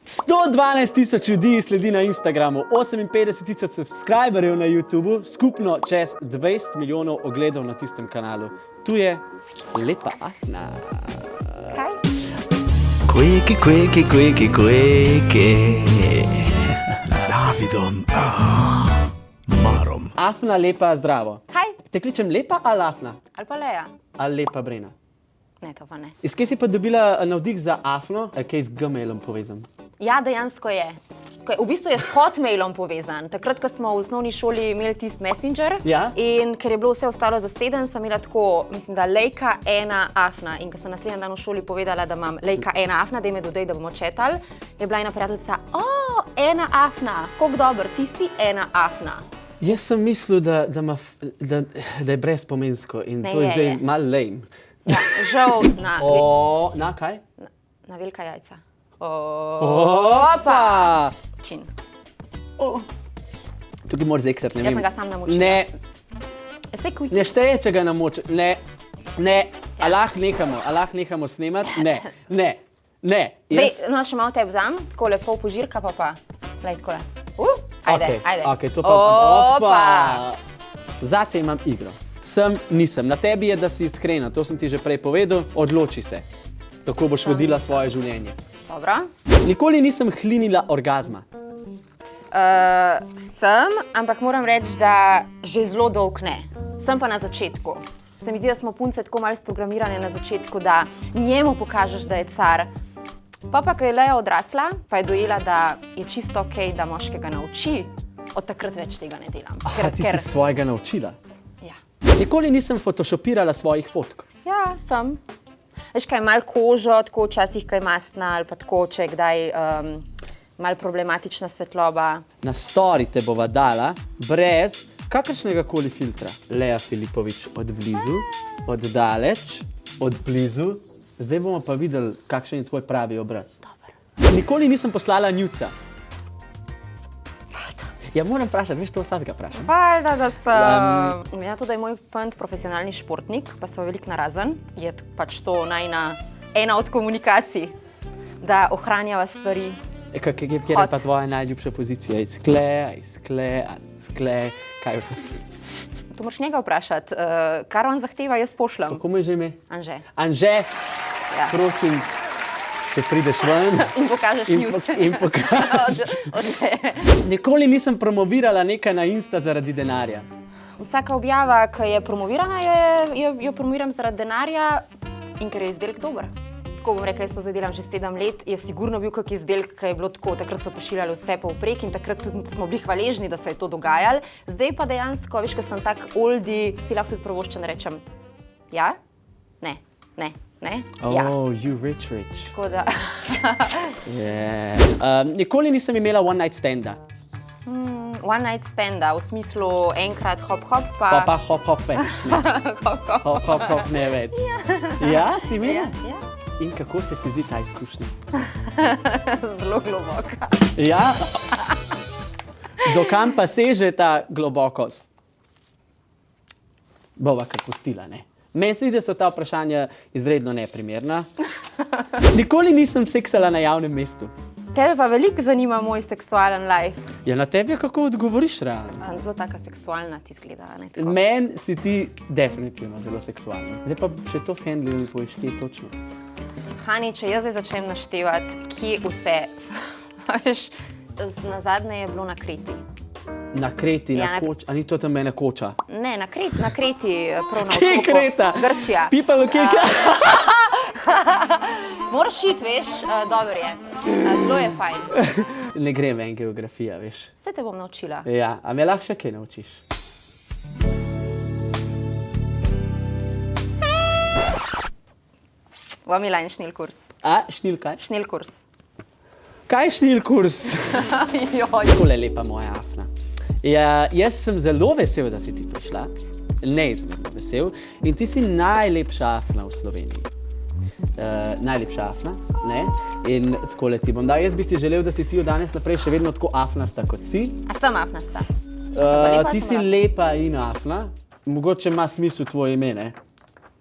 112 000 ljudi sledi na Instagramu, 58 000 subscriberjev na YouTubu, skupno čez 20 milijonov ogledov na tistem kanalu. Tu je lepa Afna. Kaj? Quickie. Z Davidom. Marom. Afna, lepa, zdravo. Kaj? Te kličem lepa ali Afna? Ali pa Leja? Ali lepa Brena? Ne, to pa ne. Iz kje si pa dobila navdih za Afno, kaj z Gmailom povezan? Ja, dejansko je. V bistvu je s Hotmailom povezan. Takrat, ko smo v osnovni šoli imeli tisti Messenger, Ja. in ker je bilo vse ostalo zaseden, sem imela tako, mislim, da Lejka 1 Afna. In ko sem naslednji dan v šoli povedala, da imam Lejka 1 Afna, da me dodaj, da bomo četali, je bila ena prijateljica, ena Afna, koliko dobro, ti si ena Afna. Jaz sem mislil, da je brezpomensko in Ne, to je je, zdaj je. malo lame. Ja, žal Na kaj? na velika jajca. Opa! Čin. Tukaj moraš zeksati, ne Jaz vem. sem ga sam namočila. Ne, Saj kuj. ne šteje, če ga namoči. Ne, a lahko nehamo snemati? Ne. Dej, no, še malo tebe vzam, tako lepo požirka, pa. Lej, takole. Ajde. Okej, to pa. Opa! Zate imam igro. Nisem. Na tebi je, da si iskrena, to sem ti že prej povedal, odloči se. Tako boš vodila svoje življenje. Dobro. Nikoli nisem hlinila orgazma. Sem, ampak moram reči, da že zelo dolgo ne. Sem pa na začetku. Se mi zdi, da smo punce tako malo sprogramirane na začetku, da njemu pokažeš, da je car. Pa ko je Leja odrasla, pa je dojela, da je čisto okej, da moškega nauči, od takrat več tega ne delam. Aha, ti si svojega naučila. Ja. Nikoli nisem photoshopirala svojih fotk. Ja, sem. Veš, kaj je malo kožo, tako včasih kaj mastna ali pa tako, če je kdaj malo problematična svetloba. Na story te bova dala brez kakršnega koli filtra. Leja Filipovič od blizu, od daleč, od blizu. Zdaj bomo pa videli, kakšen je tvoj pravi obraz. Dobar. Nikoli nisem poslala njuca. Ja, moram vprašati, veš, to vsakega vprašam. Valjda, da sem. Ja, to, da je moj fant profesionalni športnik, pa so veliko narazen, je pač to ena od komunikacij, da ohranjava stvari. Kje je pa tvoja najljubša pozicija? Skle, kaj vse? To moraš njega vprašati. Kar on zahteva, jaz pošljem. Kako mu je že ime? Anže. Anže, Ja. prosim, če prideš ven In pokažeš njuc. in pokažeš. Nikoli nisem promovirala nekaj na Insta zaradi denarja. Vsaka objava, ki je promovirana, jo promoviram zaradi denarja in ker je izdelek dober. Tako bom rekla, jaz to zdaj delam že 7 let, je sigurno bil kak izdelek, ki je bilo tako, takrat so pošiljali vse povprek in takrat tudi smo bili hvaležni, da se je to dogajalo. Zdaj pa dejansko, veš, ker sem tak oldie, si lahko tudi prvoščen rečem, ja, ne, ja. Oh, you rich. Tako da, Yeah. Nikoli nisem imela one night standa. one night standa, v smislu enkrat hop, Pa hop več. Ne. Hop ne več. Ja, si imela? Ja, In kako se ti zdi ta izkušnja? zelo globoka. Ja? Do kam pa seže ta globokost? Bova kar pustila, ne? Meni se zdi, da so ta vprašanja izredno neprimerna. Nikoli nisem seksala na javnem mestu. Tebe pa veliko zanima moj seksualen life. Ja, na tebi kako odgovoriš realno? Sem zelo taka seksualna, ti zgleda, ne tako. Meni si ti definitivno zelo seksualna. Zdaj pa še to shendlil in poveš, kje točno. Hani, če jaz zdaj začnem naštevati, kje vse, veš, nazadnje je bilo na Kreti. Na Kreti, Ja, na koč, a ni to tam ena koča? Ne, na Kreti, prav na Kje je otoku. Kreta? Grčija. Pipalo, kje je Moraš iti, veš, dobro je. Zelo je fajn. Ne gre ven geografija, veš. Vse te bom naučila. Ja, a me lahko še kaj naučiš? Vam je lajn šnilkurs. A, šnil kaj? Šnilkurs. Kaj šnil kurs? Joj. Takole lepa moja Afna. Ja, jaz sem zelo vesel, da si ti prišla. Neizmerno vesel. In ti si najlepša Afna v Sloveniji. Najlepša Afna, ne? In takole ti bom dal. Jaz bi ti želel, da si ti od danes naprej še vedno tako afnasta, kot si. A sem afnasta. Ti si lepa in Afna. Mogoče ima smisel tvoje ime, ne?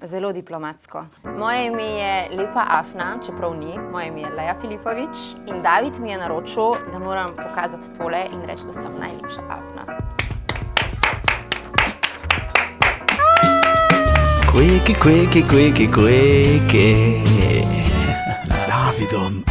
Zelo diplomatsko. Moje ime je Lepa Afna, čeprav ni, moje ime je Leja Filipovič in David mi je naročil, da moram pokazati tole in reči, da sem najlepša Afna. Quickie, quickie, quickie, quickie. Z Davidom